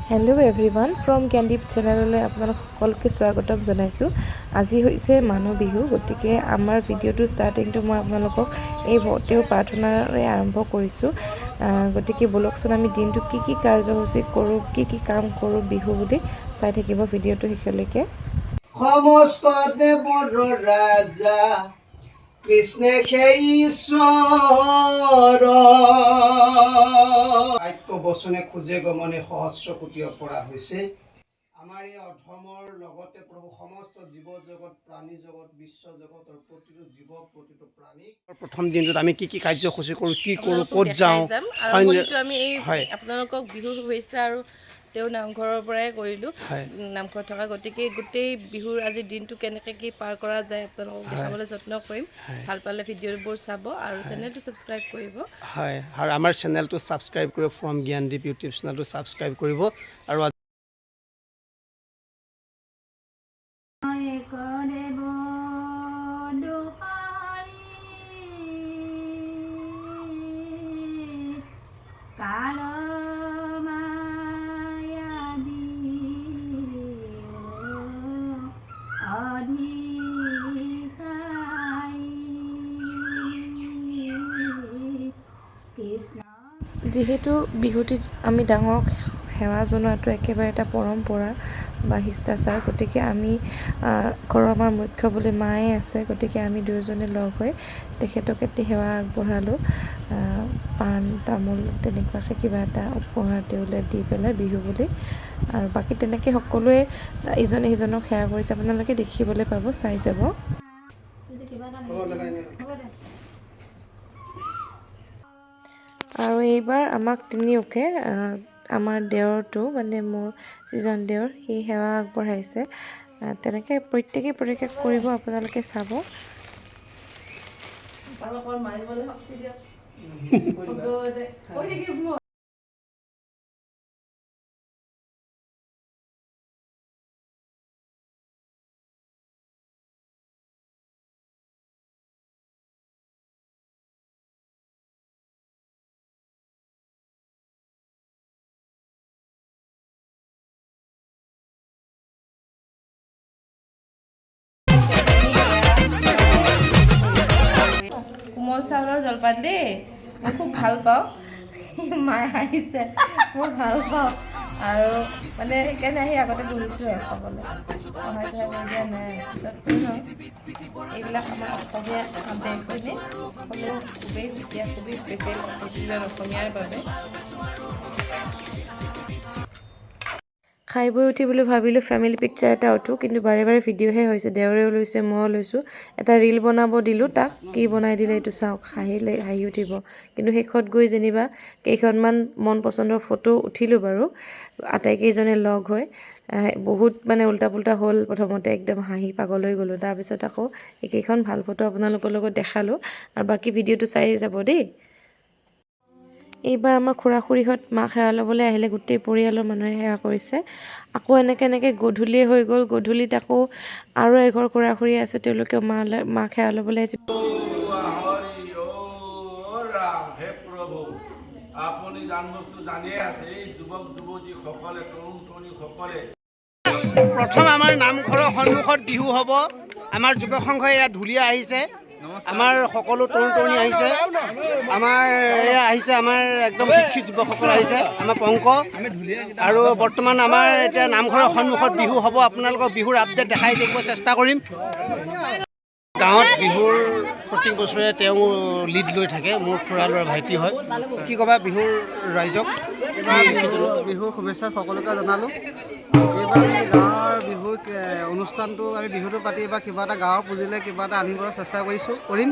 Hello' everyone from Gyandeep চেনেললৈ আপোনালোক সকলোকে স্বাগতম জনাইছোঁ। আজি হৈছে মানুহ বিহু, গতিকে আমাৰ ভিডিঅ'টো ষ্টাৰ্টিংটো মই আপোনালোকক এই তেওঁৰ প্ৰাৰ্থনাৰে আৰম্ভ কৰিছোঁ। গতিকে ব'লকচোন আমি দিনটো কি কি কাৰ্যসূচী কৰোঁ, কি কি কাম কৰোঁ বিহু বুলি চাই থাকিব ভিডিঅ'টো শেষলৈকে। সমস্ত দেৱৰ ৰাজা কৃষ্ণে সেই ঈশ্বৰ বাক্য বচনে খোজে গমনে সহস্ৰ কোটি অপৰাধ হৈছে। আমাৰ এই অধমৰ লগতে প্ৰভু সমস্ত জীৱ জগত প্ৰাণী জগত বিশ্ব জগতৰ প্ৰতিটো জীৱ প্ৰতিটো প্ৰাণী প্ৰথম দিনটোত আমি কি কি কাৰ্যসূচী কৰোঁ, কি কৰোঁ, ক'ত যাওঁ, আমি এই আপোনালোকক বিহু শুভেচ্ছা আৰু তেওঁ নামঘৰৰ পৰাই কৰিলোঁ, নামঘৰত থকা। গতিকে গোটেই বিহুৰ আজি দিনটো কেনেকৈ কি পাৰ কৰা যায় আপোনালোকক দেখাবলৈ যত্ন কৰিম। ভাল পালে ভিডিঅ'বোৰ চাব আৰু চেনেলটো ছাবস্ক্ৰাইব কৰিব। হয়, আৰু আমাৰ চেনেলটো ছাবস্ক্ৰাইব কৰিব, ফ্ৰম জ্ঞানদীপ ইউটিউব চেনেলটো ছাবস্ক্ৰাইব কৰিব। আৰু যিহেতু বিহুটিত আমি ডাঙৰক সেৱা জনোৱাটো একেবাৰে এটা পৰম্পৰা বা শিষ্টাচাৰ, গতিকে আমি ঘৰৰ আমাৰ মুখ্য বুলি মায়ে আছে, গতিকে আমি দুয়োজনে লগ হৈ তেখেতক এটি সেৱা আগবঢ়ালোঁ। পাণ তামোল তেনেকুৱাকৈ কিবা এটা উপহাৰ তেওঁলৈ দি পেলাই বিহু বুলি। আৰু বাকী তেনেকৈ সকলোৱে ইজনে সিজনক সেৱা কৰিছে, আপোনালোকে দেখিবলৈ পাব, চাই যাব। আৰু এইবাৰ আমাক তিনিওকে আমাৰ দেৱৰটো মানে মোৰ যিজন দেৱৰ, সি সেৱা আগবঢ়াইছে। তেনেকৈ প্ৰত্যেকেই কৰিব, আপোনালোকে চাব। কোমল চাউলৰ জলপান দেই, মই খুব ভাল পাওঁ। মায়ে হাঁহিছে, মই ভাল পাওঁ আৰু মানে সেইকাৰণে আহি আগতে বহিছোঁ আৰু খাবলৈ। সহায় কৰি দিয়া নাই, পিছত কৰিম আৰু। এইবিলাক আমাৰ অসমীয়া ব্যঞ্জনে হ'লেও খুবেই সুকীয়া, খুবেই স্পেচিয়েল প্ৰতিজন অসমীয়াৰ বাবে। খাই বৈ উঠি বুলি ভাবিলোঁ ফেমিলি পিকচাৰ এটা উঠোঁ, কিন্তু বাৰে বাৰে ভিডিঅ'হে হৈছে। দেওৰেও লৈছে, ময়ো লৈছোঁ। এটা ৰীল বনাব দিলোঁ তাক, কি বনাই দিলে এইটো চাওক, হাঁহি উঠিব। কিন্তু শেষত গৈ যেনিবা কেইখনমান মন পচন্দৰ ফটো উঠিলোঁ বাৰু আটাইকেইজনে লগ হৈ। বহুত মানে উল্টা পুল্টা হ'ল প্ৰথমতে, একদম হাঁহি পাগল হৈ গ'লোঁ। তাৰপিছত আকৌ এইকেইখন ভাল ফটো আপোনালোকৰ লগত দেখালোঁ। আৰু বাকী ভিডিঅ'টো চাই যাব দেই। এইবাৰ আমাৰ খুৰা খুৰীহঁত মাক সেৱা ল'বলৈ আহিলে, গোটেই পৰিয়ালৰ মানুহে সেৱা কৰিছে। আকৌ এনেকৈ গধূলি হৈ গ'ল। গধূলিত আকৌ আৰু এঘৰ খুৰা খুৰী আছে, তেওঁলোকেও মাক সেৱা ল'বলৈ আহিছে। প্ৰথম আমাৰ নামঘৰৰ সন্মুখত বিহু হ'ব। আমাৰ যুৱ সংঘই ইয়াত ঢুলীয়া আহিছে, আমাৰ সকলো তৰুণ তৰুণী আহিছে, আমাৰ এয়া আহিছে, আমাৰ একদম শিক্ষিত যুৱকসকল আহিছে, আমাৰ পংক। আৰু বৰ্তমান আমাৰ এতিয়া নামঘৰৰ সন্মুখত বিহু হ'ব। আপোনালোকক বিহুৰ আপডেট দেখাই দিব চেষ্টা কৰিম। গাঁৱত বিহুৰ প্ৰতি বছৰে তেওঁ লিড লৈ থাকে, মোৰ খুৰা ল'ৰা ভাইটি হয়। কি ক'বা বিহুৰ ৰাইজক? বিহুৰ শুভেচ্ছা সকলোকে জনালোঁ। এইবাৰ আমি গাঁৱৰ বিহুৰ অনুষ্ঠানটো আমি বিহুটো পাতি এইবাৰ কিবা এটা গাঁৱৰ পুঁজিলে কিবা এটা আনিবলৈ চেষ্টা কৰিম।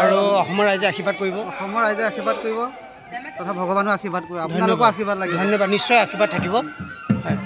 আৰু অসমৰ ৰাইজে আশীৰ্বাদ কৰিব, অসমৰ ৰাইজে আশীৰ্বাদ কৰিব তথা ভগৱানেও আশীৰ্বাদ কৰিব। আপোনালোকো আশীৰ্বাদ লাগিব। ধন্যবাদ, নিশ্চয় আশীৰ্বাদ থাকিব। হয়।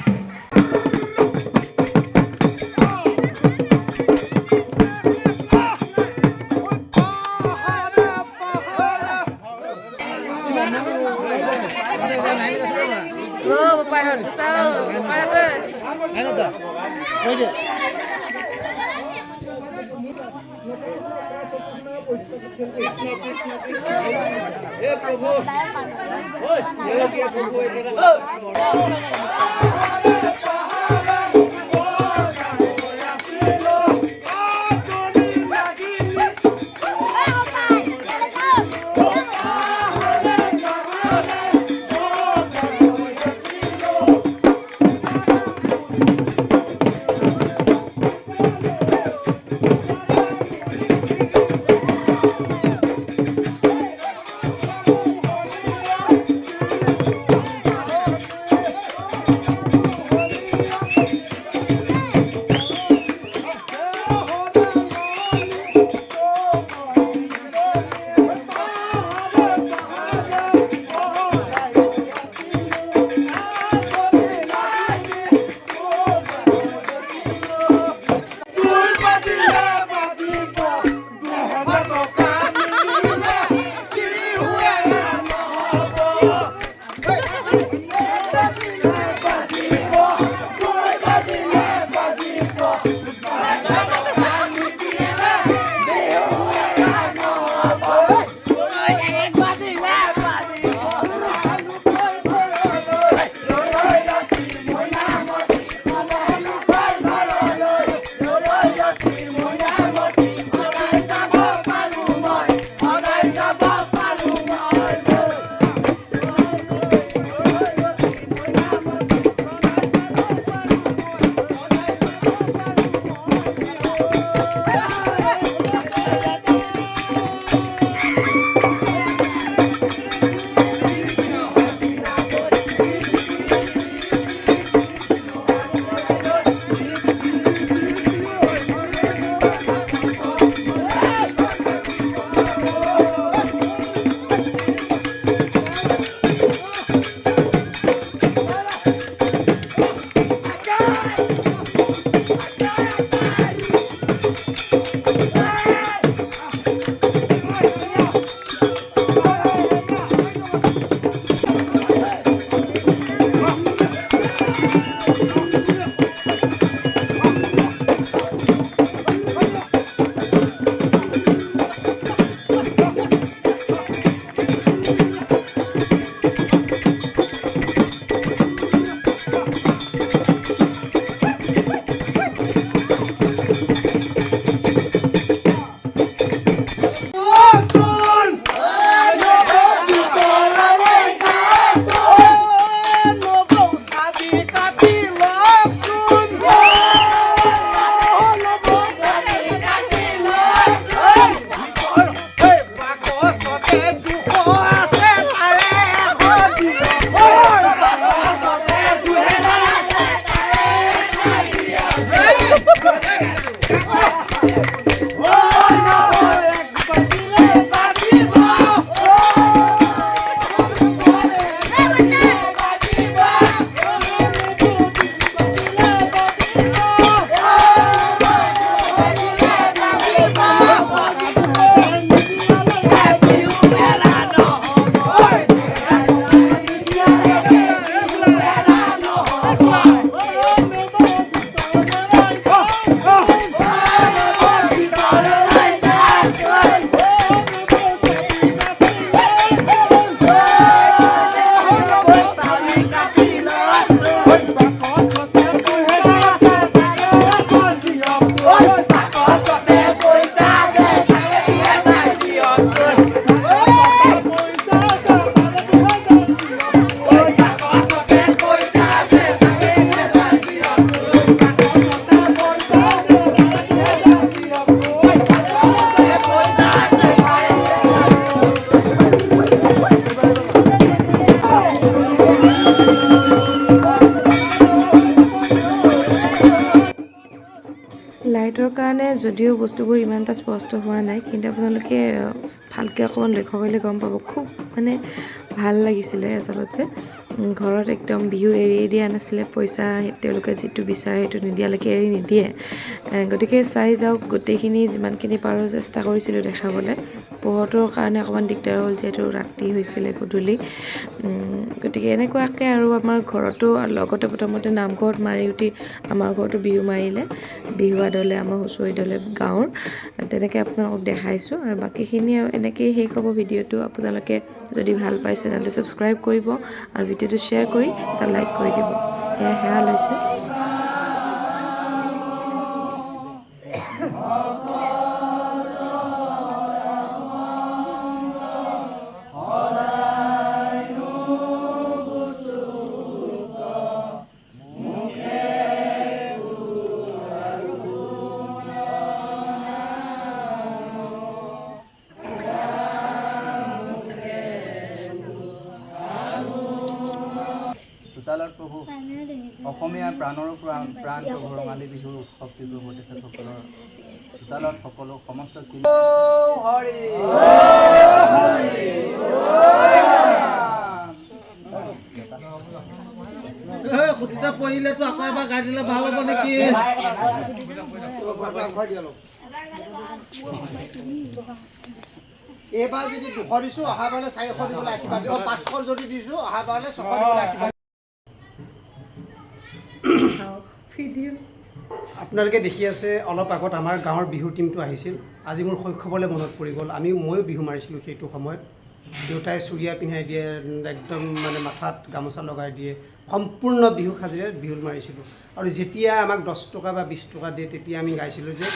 লাইটৰ কাৰণে যদিও বস্তুবোৰ ইমান এটা স্পষ্ট হোৱা নাই, কিন্তু আপোনালোকে ভালকৈ অকণমান লক্ষ্য কৰিলে গম পাব, খুব মানে ভাল লাগিছিলে আচলতে। ঘৰত একদম বিহু এৰিয়ে দিয়া নাছিলে, পইচা তেওঁলোকে যিটো বিচাৰে সেইটো নিদিয়ালৈকে এৰি নিদিয়ে। গতিকে চাই যাওক, গোটেইখিনি যিমানখিনি পাৰোঁ চেষ্টা কৰিছিলোঁ দেখাবলৈ। পোহৰটোৰ কাৰণে অকণমান দিগদাৰ হ'ল যিহেতু ৰাতি হৈছিলে, গধূলি। গতিকে এনেকুৱাকৈ আৰু আমাৰ ঘৰতো লগতে প্ৰথমতে নামঘৰত মাৰি উঠি আমাৰ ঘৰতো বিহু মাৰিলে, বিহুৱা দলে, আমাৰ হুঁচৰি দলে গাঁৱৰ। তেনেকৈ আপোনালোকক দেখাইছোঁ আৰু বাকীখিনি আৰু এনেকৈয়ে শেষ হ'ব ভিডিঅ'টো। আপোনালোকে যদি ভাল পায় চেনেলটো ছাবস্ক্ৰাইব কৰিব আৰু ভিডিঅ'টো শ্বেয়াৰ কৰি এটা লাইক কৰি দিব। সেয়া লৈছে। চোতালত প্ৰভু অসমীয়া প্ৰাণৰো প্ৰাণ প্ৰভু ৰঙালী বিহুৰ উৎসৱটি প্ৰভু তেখেতসকলৰ চোতালত সকলো সমস্ত সুধিতে পৰিলেতো আকৌ এবাৰ গাই দিলে ভাল হ'ব নেকি? এইবাৰ যদি 200 দিছোঁ, অহাবাৰলৈ 400 দিবলৈ আশীৰ্বাদ দিওঁ। 500 যদি দিছোঁ, অহাবাৰলৈ 600 দিবলৈ আশীৰ্বাদ। আপোনালোকে দেখি আছে অলপ আগত আমাৰ গাঁৱৰ বিহুৰ টীমটো আহিছিল। আজি মোৰ শৈশৱলৈ মনত পৰি গ'ল। ময়ো বিহু মাৰিছিলোঁ সেইটো সময়ত। দেউতাই চুৰিয়া পিন্ধাই দিয়ে, একদম মানে মাথাত গামোচা লগাই দিয়ে, সম্পূৰ্ণ বিহু সাজেৰে বিহু মাৰিছিলোঁ। আৰু যেতিয়া আমাক 10 টকা বা 20 টকা দিয়ে, তেতিয়া আমি গাইছিলোঁ যে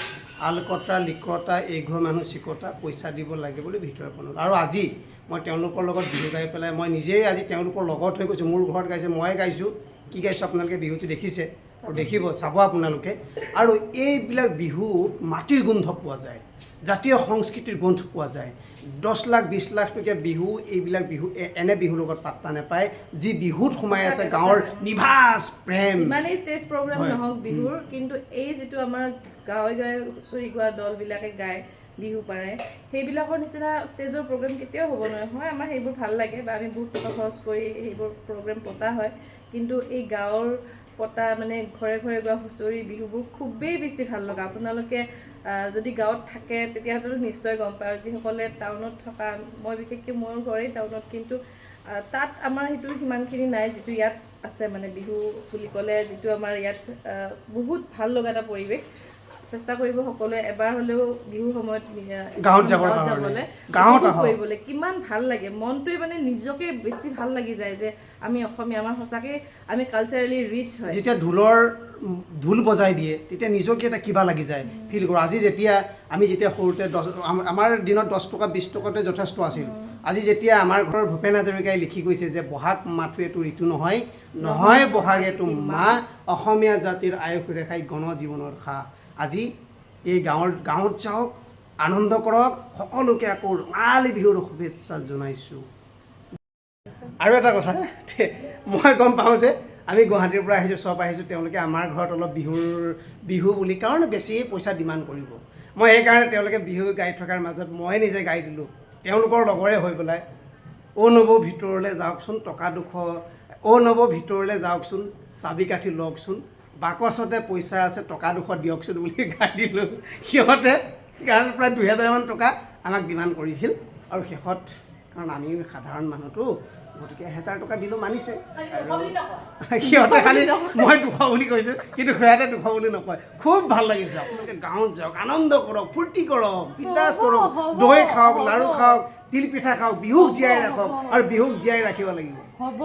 আলকটা লিকতা এইঘৰ মানুহ চিকতা, পইচা দিব লাগে বুলি ভিতৰৰ পৰা। আৰু আজি মই তেওঁলোকৰ লগত বিহু গাই পেলাই মই নিজেই আজি তেওঁলোকৰ লগত হৈ গৈছোঁ। মোৰ ঘৰত গাইছে, মই গাইছোঁ। কি গাইছোঁ আপোনালোকে বিহুটো দেখিছে আৰু দেখিব, চাব আপোনালোকে। আৰু এইবিলাক বিহুত মাটিৰ গোন্ধ পোৱা যায়, জাতীয় সংস্কৃতিৰ গোন্ধ পোৱা যায়। 10 লাখ 20 লাখ টকীয়া বিহু, এইবিলাক বিহু এনে বিহুৰ লগত পাত্তা নাপায়, যি বিহুত সোমাই আছে গাঁৱৰ নিভাঁজ প্ৰেম। ইমানেই ষ্টেজ প্ৰগ্ৰেম নহওক বিহুৰ, কিন্তু এই যিটো আমাৰ গাঁৱে গাঁৱে হুঁচৰি গোৱা দলবিলাকে গায়, বিহু পাৰে, সেইবিলাকৰ নিচিনা ষ্টেজৰ প্ৰগ্ৰেম কেতিয়াও হ'ব নোৱাৰে। হয়, আমাৰ সেইবোৰ ভাল লাগে বা আমি বহুত টকা খৰচ কৰি সেইবোৰ প্ৰগ্ৰেম পতা হয়, কিন্তু এই গাঁৱৰ পতা মানে ঘৰে ঘৰে গোৱা হুঁচৰি বিহুবোৰ খুবেই বেছি ভাল লগা। আপোনালোকে যদি গাঁৱত থাকে তেতিয়াহ'লে নিশ্চয় গম পায়। আৰু যিসকলে টাউনত থকা, মই বিশেষকৈ মোৰ ঘৰেই টাউনত, কিন্তু তাত আমাৰ সেইটো সিমানখিনি নাই যিটো ইয়াত আছে। মানে বিহু বুলি ক'লে যিটো আমাৰ ইয়াত বহুত ভাল লগা এটা পৰিৱেশ। চেষ্টা কৰিব সকলোৱে এবাৰ হ'লেও বিহুৰ সময়ত গাঁৱত যাবলৈ, কৰিবলৈ। কিমান ভাল লাগে, মনটোৱে মানে নিজকে বেছি ভাল লাগি যায় যে আমি অসমীয়া, আমাৰ সঁচাকৈ আমি কালচাৰেলি ৰিচ হয়। যেতিয়া ঢোল বজাই দিয়ে তেতিয়া নিজকে এটা কিবা লাগি যায়, ফিল কৰোঁ। আজি আমি যেতিয়া সৰুতে আমাৰ দিনত 10 টকা 20 টকাতে যথেষ্ট আছিল। আজি যেতিয়া আমাৰ ঘৰৰ ভূপেন হাজৰিকাই লিখি গৈছে যে বহাগ মাহটো এইটো ঋতু নহয়, নহয় বহাগ এইটো মাহ, অসমীয়া জাতিৰ আয়ুস ৰেখাই গণ জীৱনৰ খা। আজি এই গাঁৱত যাওক, আনন্দ কৰক, সকলোকে আকৌ ৰঙালী বিহুৰ শুভেচ্ছা জনাইছোঁ। আৰু এটা কথা, মই গম পাওঁ যে আমি গুৱাহাটীৰ পৰা আহিছোঁ, চব আহিছোঁ, তেওঁলোকে আমাৰ ঘৰত অলপ বিহু বুলি কাৰণ বেছি পইচা ডিমাণ্ড কৰিব। মই সেইকাৰণে তেওঁলোকে বিহু গাই থকাৰ মাজত মই নিজে গাই দিলোঁ, তেওঁলোকৰ লগৰে হৈ পেলাই। অ' নবৌ ভিতৰলৈ যাওকচোন, টকা 200, অ' নবৌ ভিতৰলৈ যাওকচোন, চাবি কাঠি লওকচোন, বাকচতে পইচা আছে, টকা 200 দিয়কচোন বুলি গাই দিলোঁ। সিহঁতে কাৰণ প্ৰায় 2000 মান টকা আমাক ডিমাণ্ড কৰিছিল। আৰু শেষত কাৰণ আমি সাধাৰণ মানুহটো, গতিকে 1000 টকা দিলোঁ, মানিছে। সিহঁতে খালি মই 200 বুলি কৈছোঁ, কিন্তু সিহঁতে 200 বুলি নকয়। খুব ভাল লাগিছে। আপোনালোকে গাঁৱত যাওক, আনন্দ কৰক, ফূৰ্তি কৰক, বিন্দাছ কৰক, দৈ খাওক, লাড়ু খাওক, তিল পিঠা খাওক, বিহুক জীয়াই ৰাখক আৰু বিহুক জীয়াই ৰাখিব লাগিব। হ'ব।